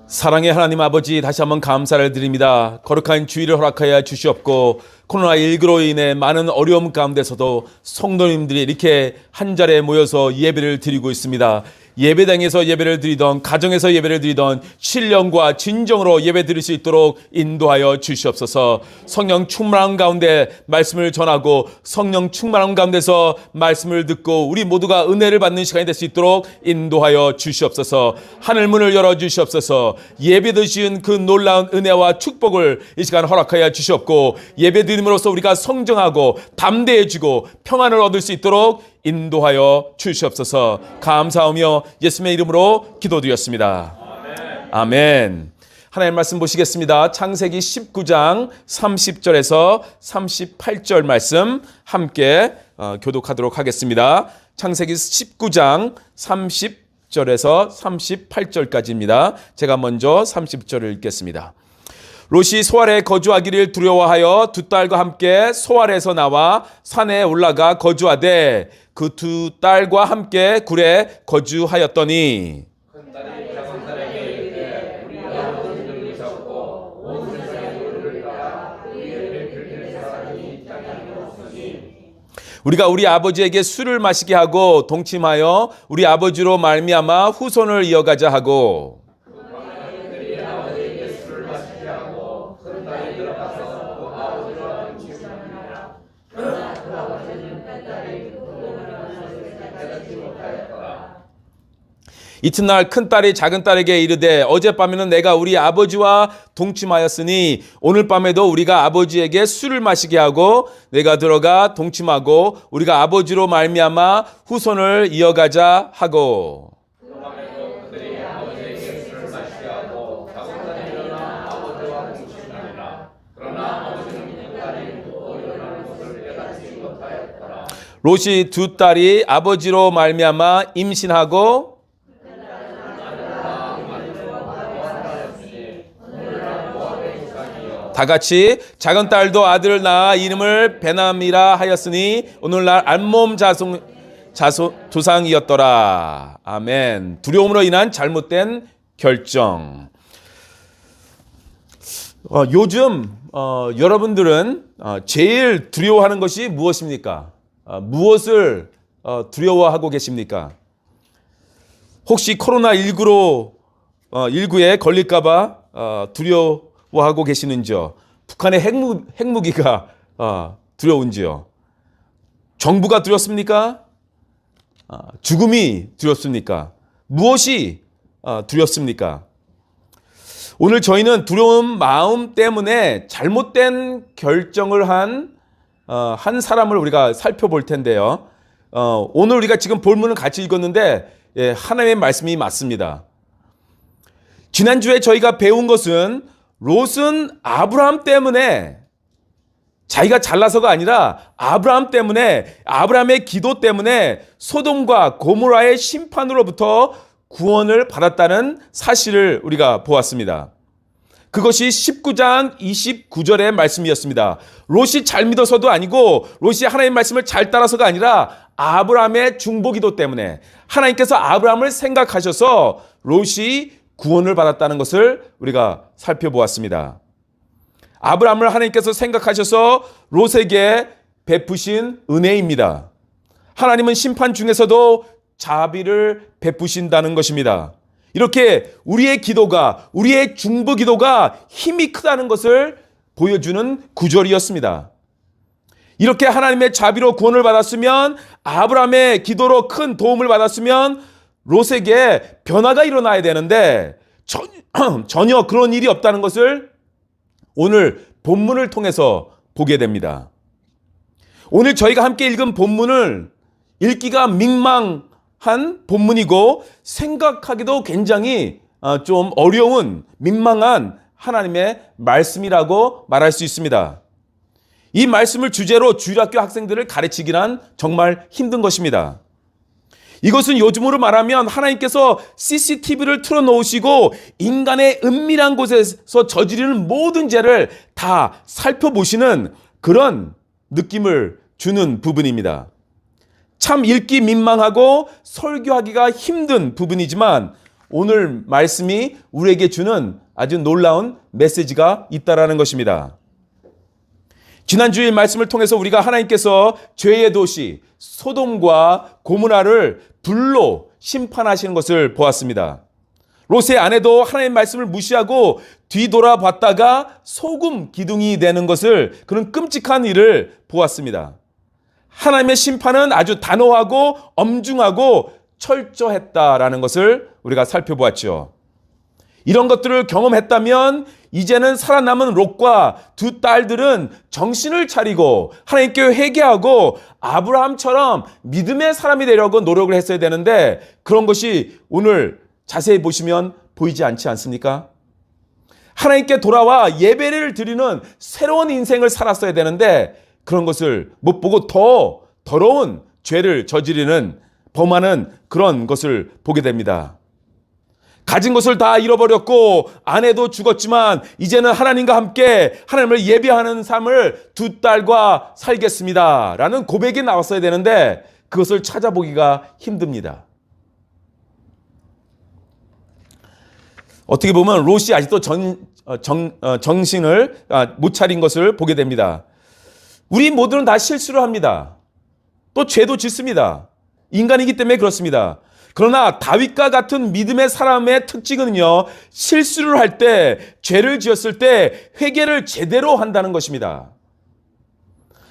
사랑의 하나님 아버지, 다시 한번 감사를 드립니다. 거룩한 주일을 허락하여 주시옵고 코로나19로 인해 많은 어려움 가운데서도 성도님들이 이렇게 한 자리에 모여서 예배를 드리고 있습니다. 예배당에서 예배를 드리던, 가정에서 예배를 드리던 신령과 진정으로 예배 드릴 수 있도록 인도하여 주시옵소서. 성령 충만한 가운데 말씀을 전하고 성령 충만한 가운데서 말씀을 듣고 우리 모두가 은혜를 받는 시간이 될 수 있도록 인도하여 주시옵소서. 하늘 문을 열어 주시옵소서. 예배 드신 그 놀라운 은혜와 축복을 이 시간 허락하여 주시옵고 예배 드림으로써 우리가 성정하고 담대해지고 평안을 얻을 수 있도록 인도하여 주시옵소서. 감사하며 예수님의 이름으로 기도드렸습니다. 아멘. 하나님 말씀 보시겠습니다. 창세기 19장 30절에서 38절 말씀 함께 교독하도록 하겠습니다. 창세기 19장 30절에서 38절까지입니다. 제가 먼저 30절을 읽겠습니다. 롯이 소알에 거주하기를 두려워하여 두 딸과 함께 소알에서 나와 산에 올라가 거주하되 그 두 딸과 함께 굴에 거주하였더니 큰 딸이 작은 딸에게 이르되 우리 아버지 늙으셨고 온 세상에 우리를 따라 우리를 긁힐 사람이 땅에 없으니 우리가 우리 아버지에게 술을 마시게 하고 동침하여 우리 아버지로 말미암아 후손을 이어가자 하고 이튿날 큰딸이 작은딸에게 이르되 어젯밤에는 내가 우리 아버지와 동침하였으니 오늘 밤에도 우리가 아버지에게 술을 마시게 하고 내가 들어가 동침하고 우리가 아버지로 말미암아 후손을 이어가자 하고 롯이 두 딸이 아버지로 말미암아 임신하고 다 같이 작은 딸도 아들을 낳아 이름을 베남이라 하였으니 오늘날 알몸 조상이었더라. 아멘. 두려움으로 인한 잘못된 결정. 요즘 여러분들은 제일 두려워하는 것이 무엇입니까? 무엇을 두려워하고 계십니까? 혹시 코로나19에 걸릴까봐 두려워하고 계시는지요? 북한의 핵무기가 두려운지요? 정부가 두렵습니까? 죽음이 두렵습니까? 무엇이 두렵습니까? 오늘 저희는 두려운 마음 때문에 잘못된 결정을 한 사람을 우리가 살펴볼 텐데요. 오늘 우리가 지금 본문을 같이 읽었는데 하나님의 말씀이 맞습니다. 지난주에 저희가 배운 것은 롯은 아브라함 때문에 자기가 잘나서가 아니라 아브라함 때문에 아브라함의 기도 때문에 소돔과 고모라의 심판으로부터 구원을 받았다는 사실을 우리가 보았습니다. 그것이 19장 29절의 말씀이었습니다. 롯이 잘 믿어서도 아니고 롯이 하나님의 말씀을 잘 따라서가 아니라 아브라함의 중보기도 때문에 하나님께서 아브라함을 생각하셔서 롯이 구원을 받았다는 것을 우리가 살펴보았습니다. 아브라함을 하나님께서 생각하셔서 롯에게 베푸신 은혜입니다. 하나님은 심판 중에서도 자비를 베푸신다는 것입니다. 이렇게 우리의 기도가, 우리의 중보 기도가 힘이 크다는 것을 보여주는 구절이었습니다. 이렇게 하나님의 자비로 구원을 받았으면, 아브라함의 기도로 큰 도움을 받았으면 롯에게 변화가 일어나야 되는데 전혀 그런 일이 없다는 것을 오늘 본문을 통해서 보게 됩니다. 오늘 저희가 함께 읽은 본문을 읽기가 민망한 본문이고 생각하기도 굉장히 좀 어려운 민망한 하나님의 말씀이라고 말할 수 있습니다. 이 말씀을 주제로 주일학교 학생들을 가르치기란 정말 힘든 것입니다. 이것은 요즘으로 말하면 하나님께서 CCTV를 틀어놓으시고 인간의 은밀한 곳에서 저지르는 모든 죄를 다 살펴보시는 그런 느낌을 주는 부분입니다. 참 읽기 민망하고 설교하기가 힘든 부분이지만 오늘 말씀이 우리에게 주는 아주 놀라운 메시지가 있다라는 것입니다. 지난주일 말씀을 통해서 우리가 하나님께서 죄의 도시 소돔과 고모라를 불로 심판하시는 것을 보았습니다. 롯의 아내도 하나님의 말씀을 무시하고 뒤돌아봤다가 소금 기둥이 되는 것을, 그런 끔찍한 일을 보았습니다. 하나님의 심판은 아주 단호하고 엄중하고 철저했다라는 것을 우리가 살펴보았죠. 이런 것들을 경험했다면 이제는 살아남은 롯과 두 딸들은 정신을 차리고 하나님께 회개하고 아브라함처럼 믿음의 사람이 되려고 노력을 했어야 되는데, 그런 것이 오늘 자세히 보시면 보이지 않지 않습니까? 하나님께 돌아와 예배를 드리는 새로운 인생을 살았어야 되는데, 그런 것을 못 보고 더 더러운 죄를 저지르는, 범하는 그런 것을 보게 됩니다. 가진 것을 다 잃어버렸고 아내도 죽었지만 이제는 하나님과 함께 하나님을 예배하는 삶을 두 딸과 살겠습니다 라는 고백이 나왔어야 되는데, 그것을 찾아보기가 힘듭니다. 어떻게 보면 롯이 아직도 정신을 못 차린 것을 보게 됩니다. 우리 모두는 다 실수를 합니다. 또 죄도 짓습니다. 인간이기 때문에 그렇습니다. 그러나 다윗과 같은 믿음의 사람의 특징은요, 실수를 할 때, 죄를 지었을 때 회개를 제대로 한다는 것입니다.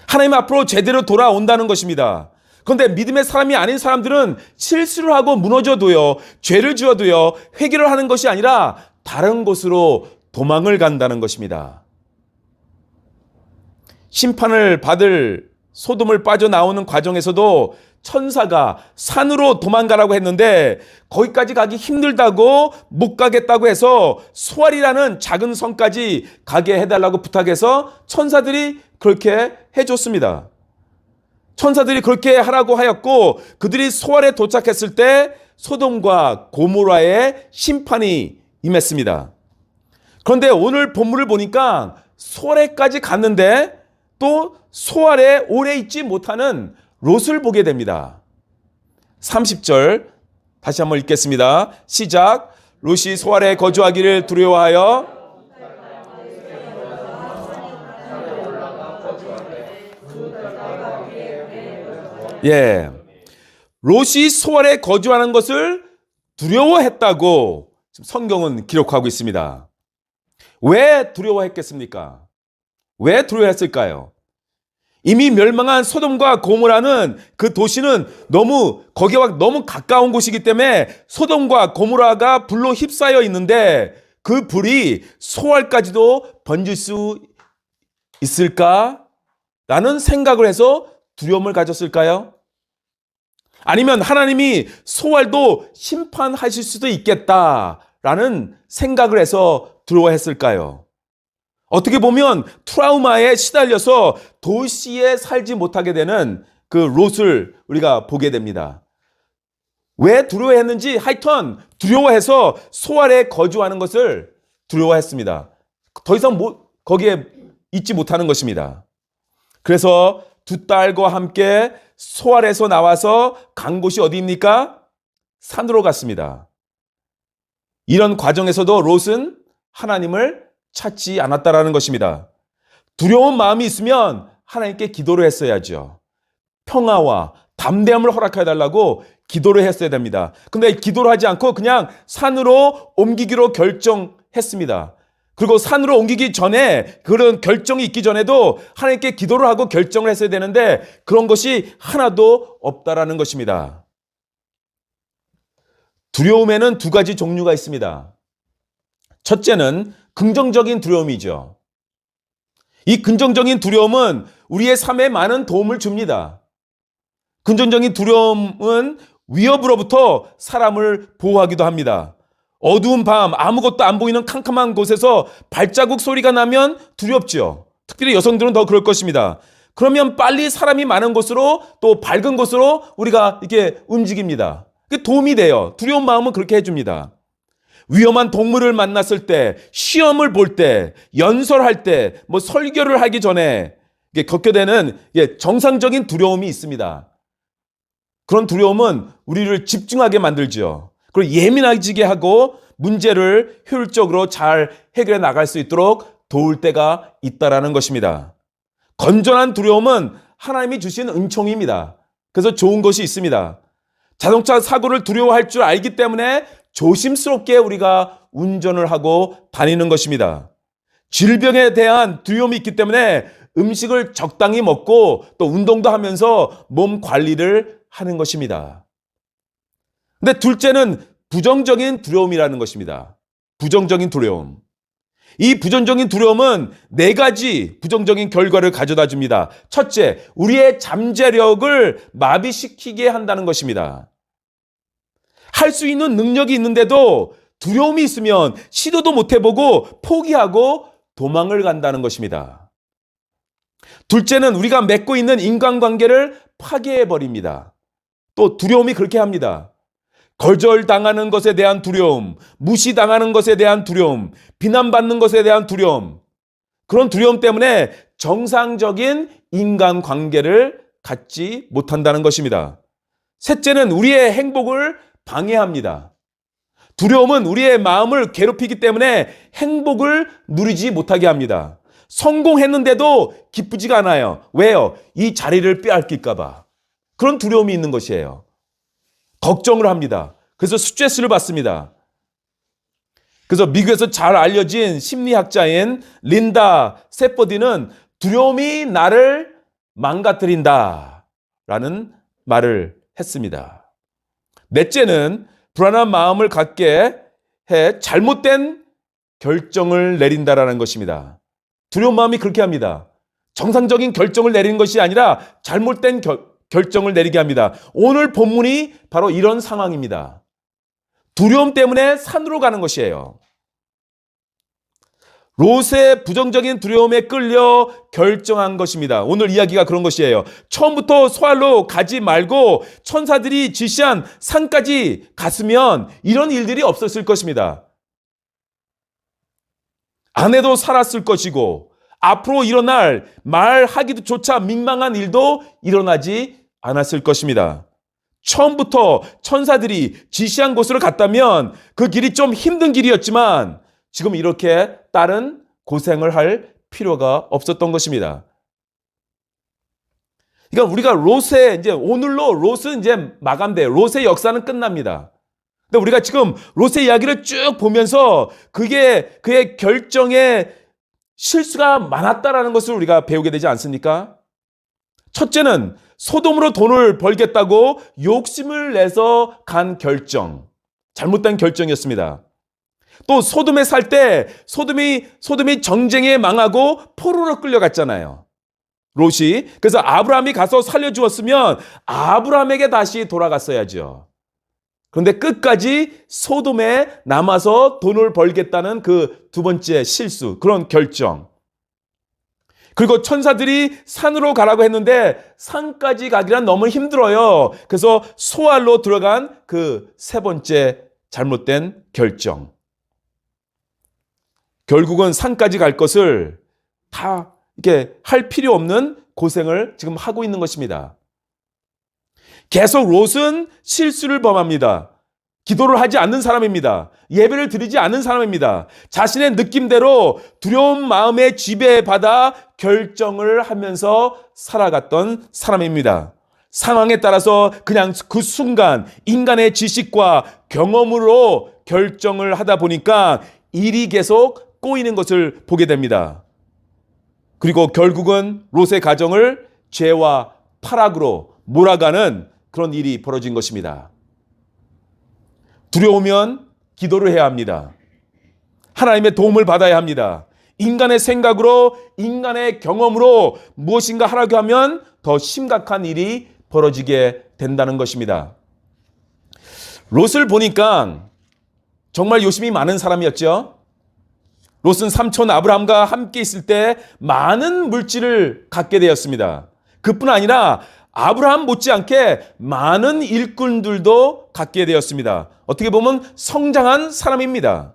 하나님 앞으로 제대로 돌아온다는 것입니다. 그런데 믿음의 사람이 아닌 사람들은 실수를 하고 무너져도요, 죄를 지어도요, 회개를 하는 것이 아니라 다른 곳으로 도망을 간다는 것입니다. 심판을 받을 소돔을 빠져나오는 과정에서도 천사가 산으로 도망가라고 했는데 거기까지 가기 힘들다고 못 가겠다고 해서 소알이라는 작은 성까지 가게 해달라고 부탁해서 천사들이 그렇게 해줬습니다. 천사들이 그렇게 하라고 하였고, 그들이 소알에 도착했을 때 소돔과 고모라의 심판이 임했습니다. 그런데 오늘 본문을 보니까 소알에까지 갔는데 또 소알에 오래 있지 못하는 롯을 보게 됩니다. 30절 다시 한번 읽겠습니다. 시작. 롯이 소알에 거주하기를 두려워하여 롯이 소알에 거주하는 것을 두려워했다고 지금 성경은 기록하고 있습니다. 왜 두려워했겠습니까? 왜 두려워했을까요? 이미 멸망한 소돔과 고모라는 그 도시는 거기와 너무 가까운 곳이기 때문에 소돔과 고모라가 불로 휩싸여 있는데, 그 불이 소알까지도 번질 수 있을까라는 생각을 해서 두려움을 가졌을까요? 아니면 하나님이 소알도 심판하실 수도 있겠다라는 생각을 해서 두려워했을까요? 어떻게 보면 트라우마에 시달려서 도시에 살지 못하게 되는 그 롯을 우리가 보게 됩니다. 왜 두려워했는지, 하여튼 두려워해서 소알에 거주하는 것을 두려워했습니다. 더 이상 거기에 있지 못하는 것입니다. 그래서 두 딸과 함께 소알에서 나와서 간 곳이 어디입니까? 산으로 갔습니다. 이런 과정에서도 롯은 하나님을 찾지 않았다라는 것입니다. 두려운 마음이 있으면 하나님께 기도를 했어야죠. 평화와 담대함을 허락해달라고 기도를 했어야 됩니다. 근데 기도를 하지 않고 그냥 산으로 옮기기로 결정했습니다. 그리고 산으로 옮기기 전에, 그런 결정이 있기 전에도 하나님께 기도를 하고 결정을 했어야 되는데 그런 것이 하나도 없다라는 것입니다. 두려움에는 두 가지 종류가 있습니다. 첫째는 긍정적인 두려움이죠. 이 긍정적인 두려움은 우리의 삶에 많은 도움을 줍니다. 긍정적인 두려움은 위협으로부터 사람을 보호하기도 합니다. 어두운 밤, 아무것도 안 보이는 캄캄한 곳에서 발자국 소리가 나면 두렵죠. 특별히 여성들은 더 그럴 것입니다. 그러면 빨리 사람이 많은 곳으로, 또 밝은 곳으로 우리가 이렇게 움직입니다. 그게 도움이 돼요. 두려운 마음은 그렇게 해줍니다. 위험한 동물을 만났을 때, 시험을 볼 때, 연설할 때, 설교를 하기 전에 겪게 되는 정상적인 두려움이 있습니다. 그런 두려움은 우리를 집중하게 만들죠. 그리고 예민해지게 하고 문제를 효율적으로 잘 해결해 나갈 수 있도록 도울 때가 있다라는 것입니다. 건전한 두려움은 하나님이 주신 은총입니다. 그래서 좋은 것이 있습니다. 자동차 사고를 두려워할 줄 알기 때문에 조심스럽게 우리가 운전을 하고 다니는 것입니다. 질병에 대한 두려움이 있기 때문에 음식을 적당히 먹고 또 운동도 하면서 몸 관리를 하는 것입니다. 근데 둘째는 부정적인 두려움이라는 것입니다. 부정적인 두려움. 이 부정적인 두려움은 네 가지 부정적인 결과를 가져다 줍니다. 첫째, 우리의 잠재력을 마비시키게 한다는 것입니다. 할 수 있는 능력이 있는데도 두려움이 있으면 시도도 못 해보고 포기하고 도망을 간다는 것입니다. 둘째는 우리가 맺고 있는 인간관계를 파괴해버립니다. 또 두려움이 그렇게 합니다. 거절당하는 것에 대한 두려움, 무시당하는 것에 대한 두려움, 비난받는 것에 대한 두려움, 그런 두려움 때문에 정상적인 인간관계를 갖지 못한다는 것입니다. 셋째는 우리의 행복을 방해합니다. 두려움은 우리의 마음을 괴롭히기 때문에 행복을 누리지 못하게 합니다. 성공했는데도 기쁘지가 않아요. 왜요? 이 자리를 빼앗길까 봐. 그런 두려움이 있는 것이에요. 걱정을 합니다. 그래서 스트레스를 받습니다. 그래서 미국에서 잘 알려진 심리학자인 린다 세퍼디는 두려움이 나를 망가뜨린다 라는 말을 했습니다. 넷째는 불안한 마음을 갖게 해 잘못된 결정을 내린다라는 것입니다. 두려운 마음이 그렇게 합니다. 정상적인 결정을 내리는 것이 아니라 잘못된 결정을 내리게 합니다. 오늘 본문이 바로 이런 상황입니다. 두려움 때문에 산으로 가는 것이에요. 롯의 부정적인 두려움에 끌려 결정한 것입니다. 오늘 이야기가 그런 것이에요. 처음부터 소알로 가지 말고 천사들이 지시한 산까지 갔으면 이런 일들이 없었을 것입니다. 아내도 살았을 것이고 앞으로 일어날 말하기조차 민망한 일도 일어나지 않았을 것입니다. 처음부터 천사들이 지시한 곳으로 갔다면 그 길이 좀 힘든 길이었지만 지금 이렇게 다른 고생을 할 필요가 없었던 것입니다. 그러니까 우리가 롯의 오늘로 롯은 마감돼요. 롯의 역사는 끝납니다. 근데 우리가 지금 롯의 이야기를 쭉 보면서 그게 그의 결정에 실수가 많았다라는 것을 우리가 배우게 되지 않습니까? 첫째는 소돔으로 돈을 벌겠다고 욕심을 내서 간 결정. 잘못된 결정이었습니다. 또 소돔에 살 때 소돔이 전쟁에 망하고 포로로 끌려갔잖아요. 롯이. 그래서 아브라함이 가서 살려주었으면 아브라함에게 다시 돌아갔어야죠. 그런데 끝까지 소돔에 남아서 돈을 벌겠다는 그 두 번째 실수, 그런 결정. 그리고 천사들이 산으로 가라고 했는데 산까지 가기란 너무 힘들어요. 그래서 소알로 들어간 그 세 번째 잘못된 결정. 결국은 산까지 갈 것을 다 이렇게 할 필요 없는 고생을 지금 하고 있는 것입니다. 계속 롯은 실수를 범합니다. 기도를 하지 않는 사람입니다. 예배를 드리지 않는 사람입니다. 자신의 느낌대로 두려운 마음에 지배받아 결정을 하면서 살아갔던 사람입니다. 상황에 따라서 그냥 그 순간 인간의 지식과 경험으로 결정을 하다 보니까 일이 계속 꼬이는 것을 보게 됩니다. 그리고 결국은 롯의 가정을 죄와 파락으로 몰아가는 그런 일이 벌어진 것입니다. 두려우면 기도를 해야 합니다. 하나님의 도움을 받아야 합니다. 인간의 생각으로, 인간의 경험으로 무엇인가 하라고 하면 더 심각한 일이 벌어지게 된다는 것입니다. 롯을 보니까 정말 욕심이 많은 사람이었죠. 롯은 삼촌 아브라함과 함께 있을 때 많은 물질을 갖게 되었습니다. 그뿐 아니라 아브라함 못지않게 많은 일꾼들도 갖게 되었습니다. 어떻게 보면 성장한 사람입니다.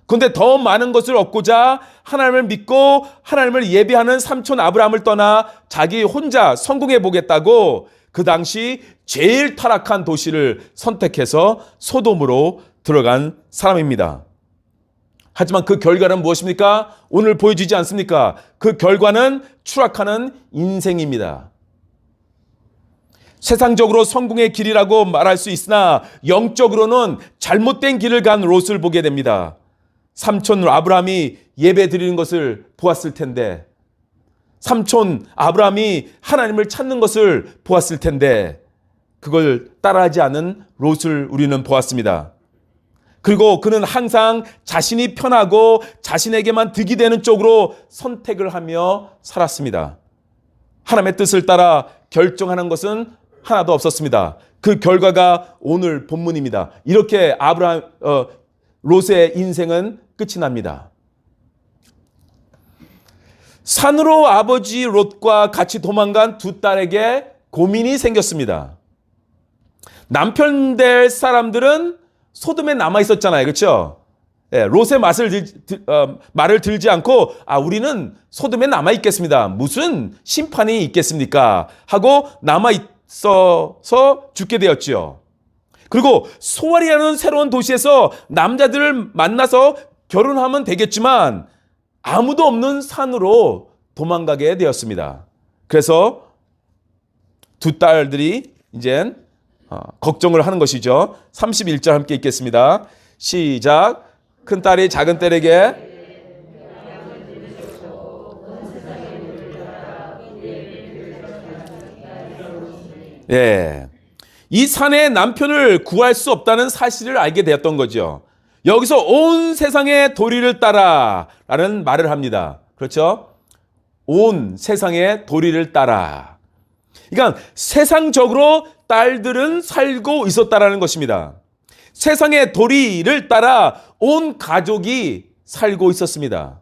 그런데 더 많은 것을 얻고자 하나님을 믿고 하나님을 예배하는 삼촌 아브라함을 떠나 자기 혼자 성공해 보겠다고 그 당시 제일 타락한 도시를 선택해서 소돔으로 들어간 사람입니다. 하지만 그 결과는 무엇입니까? 오늘 보여주지 않습니까? 그 결과는 추락하는 인생입니다. 세상적으로 성공의 길이라고 말할 수 있으나 영적으로는 잘못된 길을 간 롯을 보게 됩니다. 삼촌 아브라함이 예배 드리는 것을 보았을 텐데, 삼촌 아브라함이 하나님을 찾는 것을 보았을 텐데 그걸 따라하지 않은 롯을 우리는 보았습니다. 그리고 그는 항상 자신이 편하고 자신에게만 득이 되는 쪽으로 선택을 하며 살았습니다. 하나님의 뜻을 따라 결정하는 것은 하나도 없었습니다. 그 결과가 오늘 본문입니다. 이렇게 롯의 인생은 끝이 납니다. 산으로 아버지 롯과 같이 도망간 두 딸에게 고민이 생겼습니다. 남편 될 사람들은 소돔에 남아 있었잖아요. 그렇죠? 예, 롯의 말을 들지 않고 우리는 소돔에 남아 있겠습니다. 무슨 심판이 있겠습니까? 하고 남아 있어서 죽게 되었죠. 그리고 소알이라는 새로운 도시에서 남자들을 만나서 결혼하면 되겠지만 아무도 없는 산으로 도망가게 되었습니다. 그래서 두 딸들이 이제 걱정을 하는 것이죠. 31절 함께 읽겠습니다. 시작. 큰 딸이 작은 딸에게 이 산에 남편을 구할 수 없다는 사실을 알게 되었던 거죠. 여기서 온 세상의 도리를 따라 라는 말을 합니다. 그렇죠? 온 세상의 도리를 따라. 그러니까 세상적으로 딸들은 살고 있었다라는 것입니다. 세상의 도리를 따라 온 가족이 살고 있었습니다.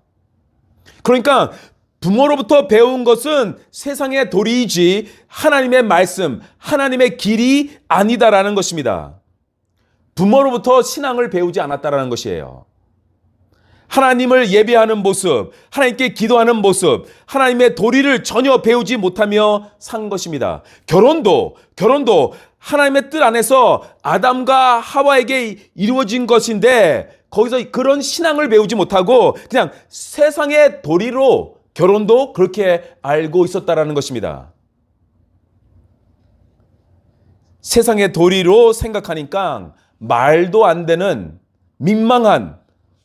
그러니까 부모로부터 배운 것은 세상의 도리이지 하나님의 말씀, 하나님의 길이 아니다라는 것입니다. 부모로부터 신앙을 배우지 않았다라는 것이에요. 하나님을 예배하는 모습, 하나님께 기도하는 모습, 하나님의 도리를 전혀 배우지 못하며 산 것입니다. 결혼도 하나님의 뜻 안에서 아담과 하와에게 이루어진 것인데 거기서 그런 신앙을 배우지 못하고 그냥 세상의 도리로 결혼도 그렇게 알고 있었다라는 것입니다. 세상의 도리로 생각하니까 말도 안 되는 민망한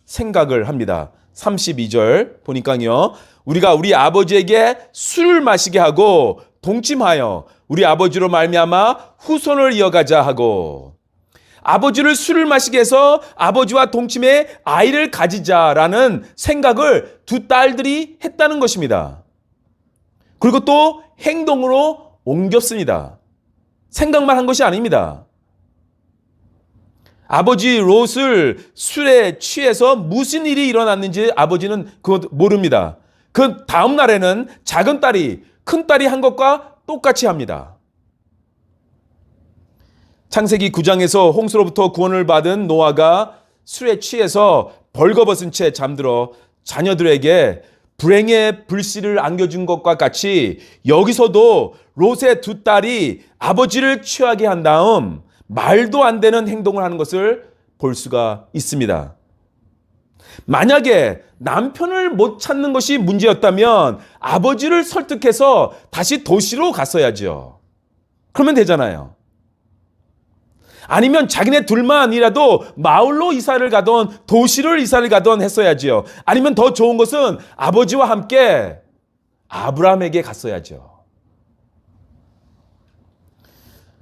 생각을 합니다. 32절 보니까요. 우리가 우리 아버지에게 술을 마시게 하고 동침하여 우리 아버지로 말미암아 후손을 이어가자 하고 아버지를 술을 마시게 해서 아버지와 동침해 아이를 가지자라는 생각을 두 딸들이 했다는 것입니다. 그리고 또 행동으로 옮겼습니다. 생각만 한 것이 아닙니다. 아버지 롯을 술에 취해서 무슨 일이 일어났는지 아버지는 그것 모릅니다. 그 다음 날에는 작은 딸이 큰 딸이 한 것과 똑같이 합니다. 창세기 9장에서 홍수로부터 구원을 받은 노아가 술에 취해서 벌거벗은 채 잠들어 자녀들에게 불행의 불씨를 안겨준 것과 같이 여기서도 롯의 두 딸이 아버지를 취하게 한 다음 말도 안 되는 행동을 하는 것을 볼 수가 있습니다. 만약에 남편을 못 찾는 것이 문제였다면 아버지를 설득해서 다시 도시로 갔어야죠. 그러면 되잖아요. 아니면 자기네 둘만이라도 마을로 이사를 가던 도시를 이사를 가던 했어야지요. 아니면 더 좋은 것은 아버지와 함께 아브라함에게 갔어야죠.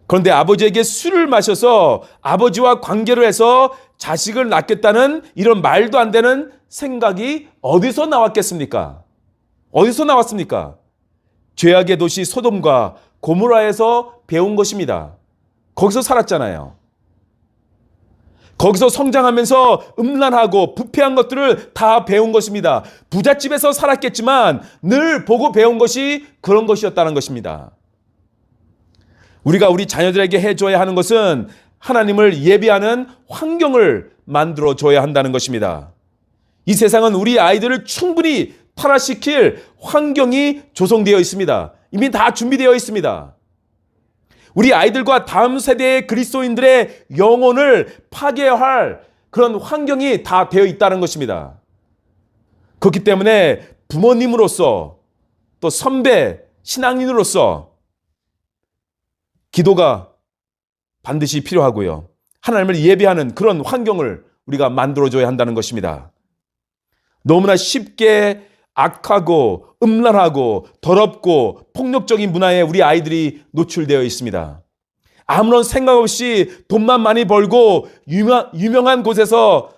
그런데 아버지에게 술을 마셔서 아버지와 관계를 해서 자식을 낳겠다는 이런 말도 안 되는 생각이 어디서 나왔겠습니까? 어디서 나왔습니까? 죄악의 도시 소돔과 고모라에서 배운 것입니다. 거기서 살았잖아요. 거기서 성장하면서 음란하고 부패한 것들을 다 배운 것입니다. 부잣집에서 살았겠지만 늘 보고 배운 것이 그런 것이었다는 것입니다. 우리가 우리 자녀들에게 해줘야 하는 것은 하나님을 예배하는 환경을 만들어줘야 한다는 것입니다. 이 세상은 우리 아이들을 충분히 타락시킬 환경이 조성되어 있습니다. 이미 다 준비되어 있습니다. 우리 아이들과 다음 세대의 그리스도인들의 영혼을 파괴할 그런 환경이 다 되어 있다는 것입니다. 그렇기 때문에 부모님으로서 또 선배, 신앙인으로서 기도가 반드시 필요하고요. 하나님을 예배하는 그런 환경을 우리가 만들어줘야 한다는 것입니다. 너무나 쉽게 악하고 음란하고 더럽고 폭력적인 문화에 우리 아이들이 노출되어 있습니다. 아무런 생각 없이 돈만 많이 벌고 유명한 곳에서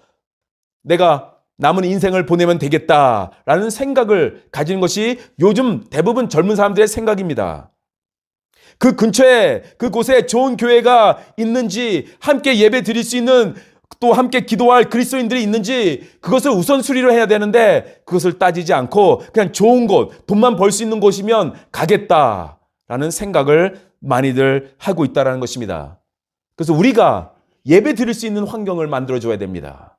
내가 남은 인생을 보내면 되겠다라는 생각을 가지는 것이 요즘 대부분 젊은 사람들의 생각입니다. 그 근처에 그곳에 좋은 교회가 있는지 함께 예배 드릴 수 있는 또 함께 기도할 그리스도인들이 있는지 그것을 우선순위로 해야 되는데 그것을 따지지 않고 그냥 좋은 곳, 돈만 벌 수 있는 곳이면 가겠다라는 생각을 많이들 하고 있다는 것입니다. 그래서 우리가 예배 드릴 수 있는 환경을 만들어줘야 됩니다.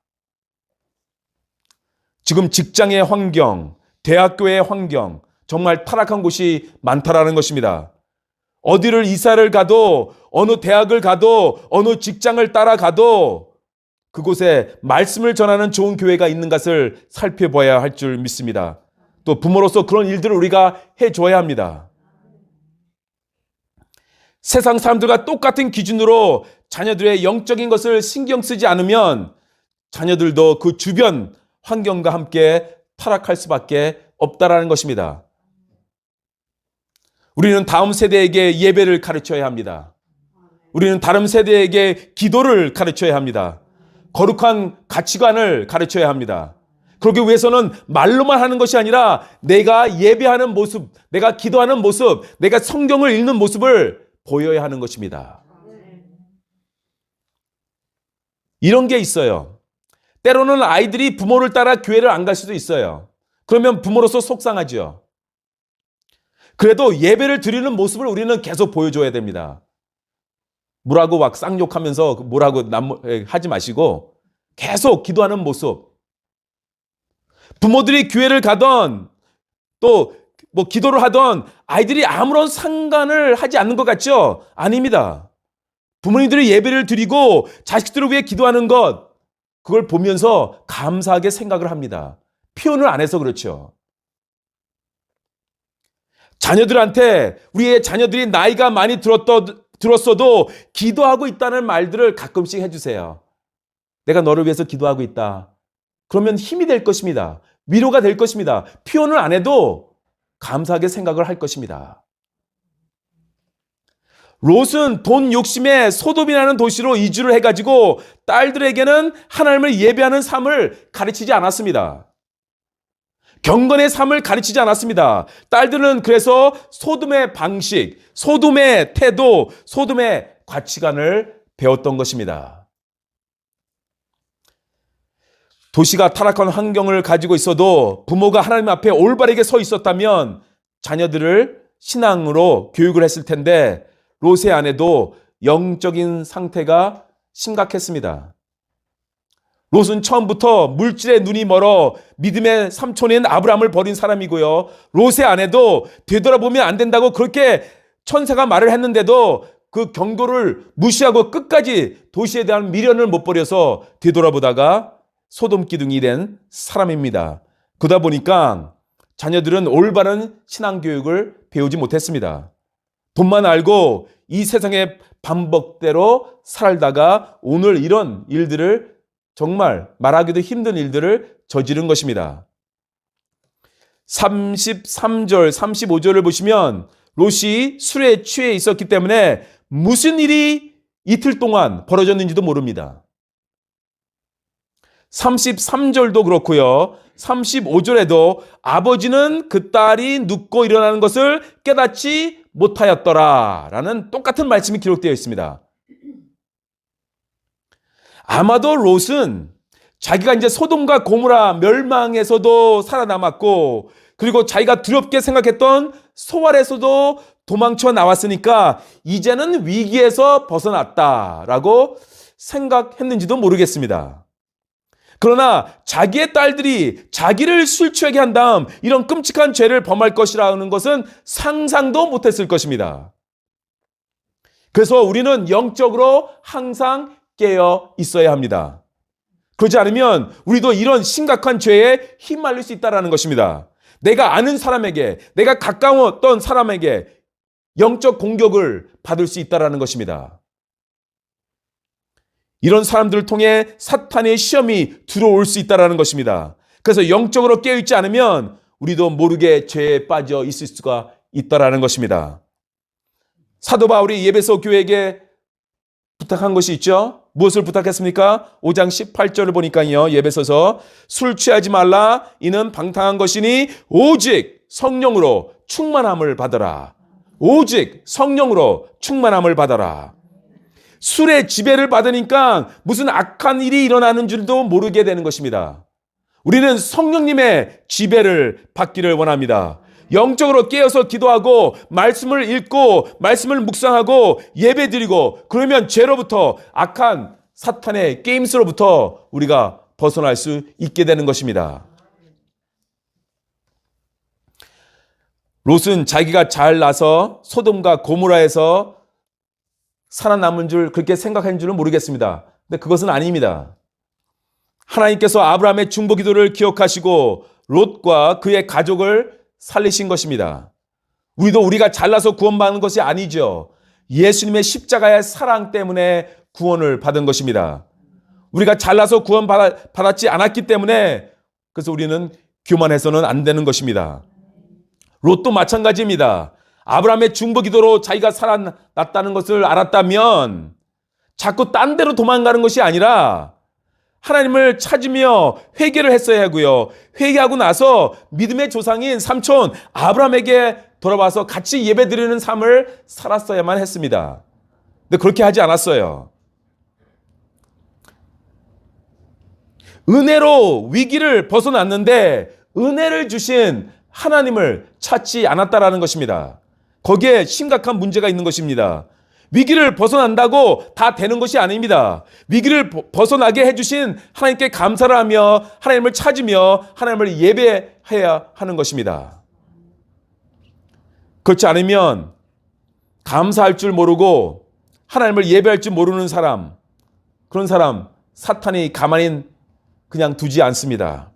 지금 직장의 환경, 대학교의 환경, 정말 타락한 곳이 많다라는 것입니다. 어디를 이사를 가도, 어느 대학을 가도, 어느 직장을 따라가도 그곳에 말씀을 전하는 좋은 교회가 있는 것을 살펴봐야 할 줄 믿습니다. 또 부모로서 그런 일들을 우리가 해줘야 합니다. 세상 사람들과 똑같은 기준으로 자녀들의 영적인 것을 신경 쓰지 않으면 자녀들도 그 주변 환경과 함께 타락할 수밖에 없다라는 것입니다. 우리는 다음 세대에게 예배를 가르쳐야 합니다. 우리는 다른 세대에게 기도를 가르쳐야 합니다. 거룩한 가치관을 가르쳐야 합니다. 그러기 위해서는 말로만 하는 것이 아니라 내가 예배하는 모습, 내가 기도하는 모습, 내가 성경을 읽는 모습을 보여야 하는 것입니다. 이런 게 있어요. 때로는 아이들이 부모를 따라 교회를 안 갈 수도 있어요. 그러면 부모로서 속상하죠. 그래도 예배를 드리는 모습을 우리는 계속 보여줘야 됩니다. 뭐라고 막 쌍욕하면서 뭐라고 하지 마시고 계속 기도하는 모습. 부모들이 교회를 가던 또 뭐 기도를 하던 아이들이 아무런 상관을 하지 않는 것 같죠? 아닙니다. 부모님들이 예배를 드리고 자식들을 위해 기도하는 것, 그걸 보면서 감사하게 생각을 합니다. 표현을 안 해서 그렇죠. 자녀들한테 우리의 자녀들이 나이가 많이 들었어도 기도하고 있다는 말들을 가끔씩 해주세요. 내가 너를 위해서 기도하고 있다. 그러면 힘이 될 것입니다. 위로가 될 것입니다. 표현을 안 해도 감사하게 생각을 할 것입니다. 롯은 돈 욕심에 소돔이라는 도시로 이주를 해가지고 딸들에게는 하나님을 예배하는 삶을 가르치지 않았습니다. 경건의 삶을 가르치지 않았습니다. 딸들은 그래서 소돔의 방식, 소돔의 태도, 소돔의 가치관을 배웠던 것입니다. 도시가 타락한 환경을 가지고 있어도 부모가 하나님 앞에 올바르게 서 있었다면 자녀들을 신앙으로 교육을 했을 텐데 롯의 아내도 영적인 상태가 심각했습니다. 롯은 처음부터 물질에 눈이 멀어 믿음의 삼촌인 아브라함을 버린 사람이고요. 롯의 아내도 되돌아보면 안 된다고 그렇게 천사가 말을 했는데도 그 경고를 무시하고 끝까지 도시에 대한 미련을 못 버려서 되돌아보다가 소돔 기둥이 된 사람입니다. 그러다 보니까 자녀들은 올바른 신앙교육을 배우지 못했습니다. 돈만 알고 이 세상의 반복대로 살다가 오늘 이런 일들을 정말 말하기도 힘든 일들을 저지른 것입니다. 33절, 35절을 보시면 롯이 술에 취해 있었기 때문에 무슨 일이 이틀 동안 벌어졌는지도 모릅니다. 33절도 그렇고요. 35절에도 아버지는 그 딸이 눕고 일어나는 것을 깨닫지 못하였더라 라는 똑같은 말씀이 기록되어 있습니다. 아마도 롯은 자기가 이제 소돔과 고모라 멸망에서도 살아남았고 그리고 자기가 두렵게 생각했던 소알에서도 도망쳐 나왔으니까 이제는 위기에서 벗어났다라고 생각했는지도 모르겠습니다. 그러나 자기의 딸들이 자기를 술 취하게 한 다음 이런 끔찍한 죄를 범할 것이라는 것은 상상도 못했을 것입니다. 그래서 우리는 영적으로 항상 깨어 있어야 합니다. 그렇지 않으면 우리도 이런 심각한 죄에 휘말릴 수 있다는 것입니다. 내가 아는 사람에게, 내가 가까웠던 사람에게 영적 공격을 받을 수 있다는 것입니다. 이런 사람들을 통해 사탄의 시험이 들어올 수 있다는 것입니다. 그래서 영적으로 깨어있지 않으면 우리도 모르게 죄에 빠져 있을 수가 있다는 것입니다. 사도 바울이 에베소 교회에게 부탁한 것이 있죠. 무엇을 부탁했습니까? 5장 18절을 보니까요. 에베소서 술 취하지 말라. 이는 방탕한 것이니 오직 성령으로 충만함을 받아라. 오직 성령으로 충만함을 받아라. 술의 지배를 받으니까 무슨 악한 일이 일어나는 줄도 모르게 되는 것입니다. 우리는 성령님의 지배를 받기를 원합니다. 영적으로 깨어서 기도하고 말씀을 읽고 말씀을 묵상하고 예배드리고 그러면 죄로부터 악한 사탄의 게임스로부터 우리가 벗어날 수 있게 되는 것입니다. 롯은 자기가 잘 나서 소돔과 고모라에서 살아남은 줄 그렇게 생각한 줄은 모르겠습니다. 근데 그것은 아닙니다. 하나님께서 아브라함의 중보 기도를 기억하시고 롯과 그의 가족을 살리신 것입니다. 우리가 잘나서 구원받는 것이 아니죠. 예수님의 십자가의 사랑 때문에 구원을 받은 것입니다. 우리가 잘나서 구원받았지 않았기 때문에 그래서 우리는 교만해서는 안 되는 것입니다. 롯도 마찬가지입니다. 아브라함의 중보 기도로 자기가 살아났다는 것을 알았다면 자꾸 딴 데로 도망가는 것이 아니라 하나님을 찾으며 회개를 했어야 하고요. 회개하고 나서 믿음의 조상인 삼촌 아브라함에게 돌아와서 같이 예배드리는 삶을 살았어야만 했습니다. 근데 그렇게 하지 않았어요. 은혜로 위기를 벗어났는데 은혜를 주신 하나님을 찾지 않았다라는 것입니다. 거기에 심각한 문제가 있는 것입니다. 위기를 벗어난다고 다 되는 것이 아닙니다. 위기를 벗어나게 해주신 하나님께 감사를 하며 하나님을 찾으며 하나님을 예배해야 하는 것입니다. 그렇지 않으면 감사할 줄 모르고 하나님을 예배할 줄 모르는 사람, 그런 사람 사탄이 가만히 그냥 두지 않습니다.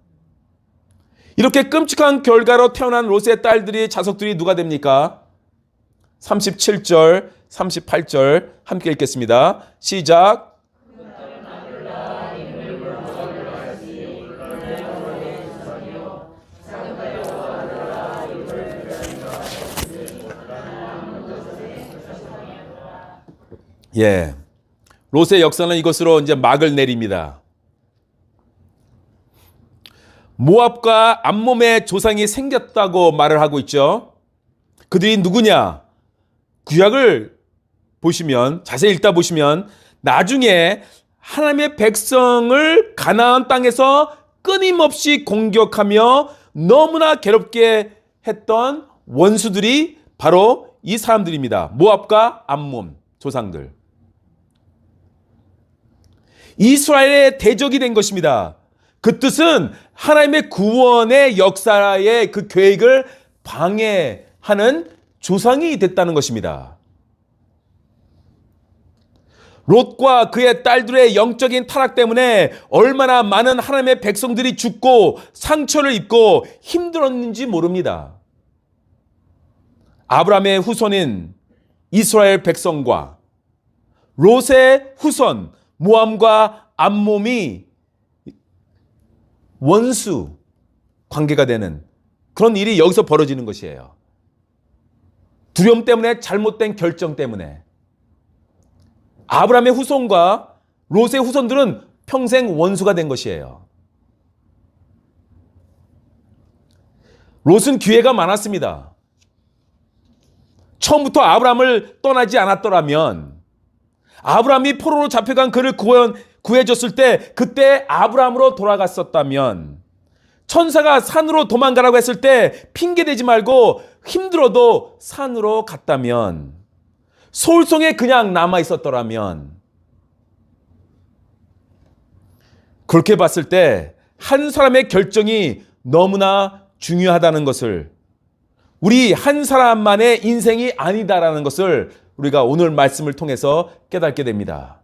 이렇게 끔찍한 결과로 태어난 롯의 딸들이 자석들이 누가 됩니까? 37절 38절 함께 읽겠습니다. 시작. 예. 롯의 역사는 이것으로 이제 막을 내립니다. 모압과 암몬의 조상이 생겼다고 말을 하고 있죠. 그들이 누구냐? 구약을 보시면 자세히 읽다 보시면 나중에 하나님의 백성을 가나안 땅에서 끊임없이 공격하며 너무나 괴롭게 했던 원수들이 바로 이 사람들입니다. 모압과 암몬 조상들. 이스라엘의 대적이 된 것입니다. 그 뜻은 하나님의 구원의 역사의 그 계획을 방해하는 조상이 됐다는 것입니다. 롯과 그의 딸들의 영적인 타락 때문에 얼마나 많은 하나님의 백성들이 죽고 상처를 입고 힘들었는지 모릅니다. 아브라함의 후손인 이스라엘 백성과 롯의 후손 모함과 암몬이 원수 관계가 되는 그런 일이 여기서 벌어지는 것이에요. 두려움 때문에, 잘못된 결정 때문에. 아브라함의 후손과 롯의 후손들은 평생 원수가 된 것이에요. 롯은 기회가 많았습니다. 처음부터 아브라함을 떠나지 않았더라면, 아브라함이 포로로 잡혀간 그를 구해줬을 때 그때 아브라함으로 돌아갔었다면, 천사가 산으로 도망가라고 했을 때 핑계대지 말고 힘들어도 산으로 갔다면, 소울성에 그냥 남아있었더라면, 그렇게 봤을 때 한 사람의 결정이 너무나 중요하다는 것을, 우리 한 사람만의 인생이 아니다라는 것을 우리가 오늘 말씀을 통해서 깨닫게 됩니다.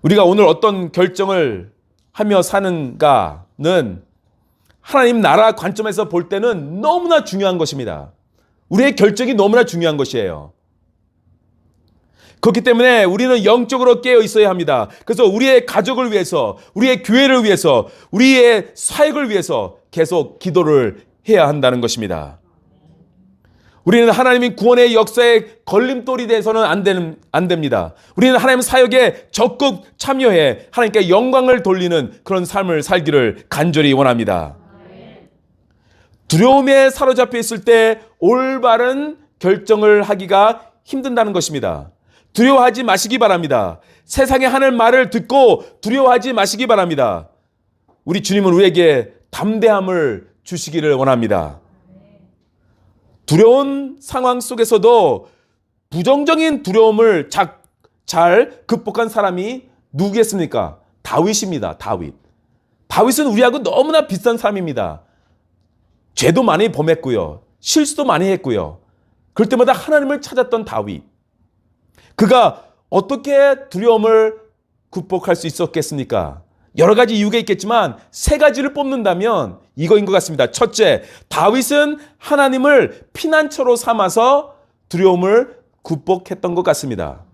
우리가 오늘 어떤 결정을 하며 사는가는 하나님 나라 관점에서 볼 때는 너무나 중요한 것입니다. 우리의 결정이 너무나 중요한 것이에요. 그렇기 때문에 우리는 영적으로 깨어 있어야 합니다. 그래서 우리의 가족을 위해서, 우리의 교회를 위해서, 우리의 사역을 위해서 계속 기도를 해야 한다는 것입니다. 우리는 하나님의 구원의 역사에 걸림돌이 돼서는 안 됩니다. 우리는 하나님 사역에 적극 참여해 하나님께 영광을 돌리는 그런 삶을 살기를 간절히 원합니다. 두려움에 사로잡혀 있을 때 올바른 결정을 하기가 힘든다는 것입니다. 두려워하지 마시기 바랍니다. 세상에 하는 말을 듣고 두려워하지 마시기 바랍니다. 우리 주님은 우리에게 담대함을 주시기를 원합니다. 두려운 상황 속에서도 부정적인 두려움을 잘 극복한 사람이 누구겠습니까? 다윗입니다. 다윗은 우리하고 너무나 비슷한 사람입니다. 죄도 많이 범했고요. 실수도 많이 했고요. 그럴 때마다 하나님을 찾았던 다윗. 그가 어떻게 두려움을 극복할 수 있었겠습니까? 여러 가지 이유가 있겠지만 세 가지를 뽑는다면 이거인 것 같습니다. 첫째, 다윗은 하나님을 피난처로 삼아서 두려움을 극복했던 것 같습니다.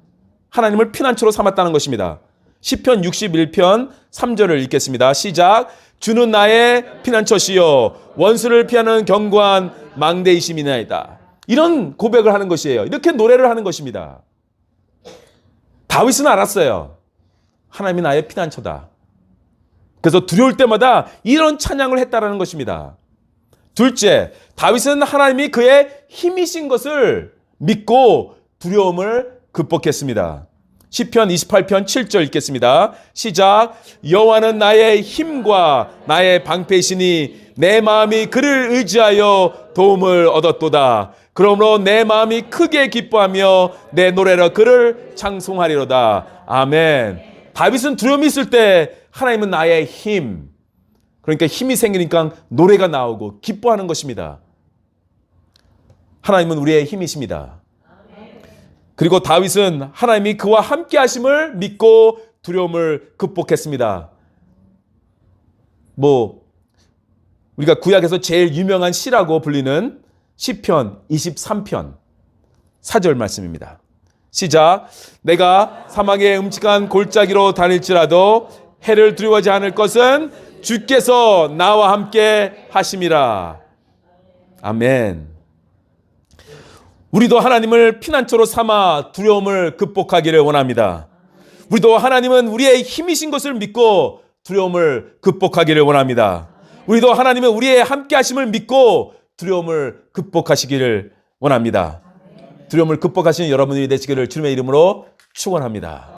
하나님을 피난처로 삼았다는 것입니다. 시편 61편 3절을 읽겠습니다. 시작. 주는 나의 피난처시요 원수를 피하는 견고한 망대이심이나이다. 이런 고백을 하는 것이에요. 이렇게 노래를 하는 것입니다. 다윗은 알았어요. 하나님이 나의 피난처다. 그래서 두려울 때마다 이런 찬양을 했다라는 것입니다. 둘째, 다윗은 하나님이 그의 힘이신 것을 믿고 두려움을 극복했습니다. 시편 28편 7절 읽겠습니다. 시작. 여호와는 나의 힘과 나의 방패이시니 내 마음이 그를 의지하여 도움을 얻었도다. 그러므로 내 마음이 크게 기뻐하며 내 노래로 그를 찬송하리로다. 아멘. 다윗은 두려움이 있을 때 하나님은 나의 힘. 그러니까 힘이 생기니까 노래가 나오고 기뻐하는 것입니다. 하나님은 우리의 힘이십니다. 그리고 다윗은 하나님이 그와 함께 하심을 믿고 두려움을 극복했습니다. 우리가 구약에서 제일 유명한 시라고 불리는 시편 23편 4절 말씀입니다. 시작. 내가 사망의 음침한 골짜기로 다닐지라도 해를 두려워하지 않을 것은 주께서 나와 함께 하심이라. 아멘. 우리도 하나님을 피난처로 삼아 두려움을 극복하기를 원합니다. 우리도 하나님은 우리의 힘이신 것을 믿고 두려움을 극복하기를 원합니다. 우리도 하나님은 우리의 함께 하심을 믿고 두려움을 극복하시기를 원합니다. 두려움을 극복하시는 여러분들이 되시기를 주님의 이름으로 축원합니다.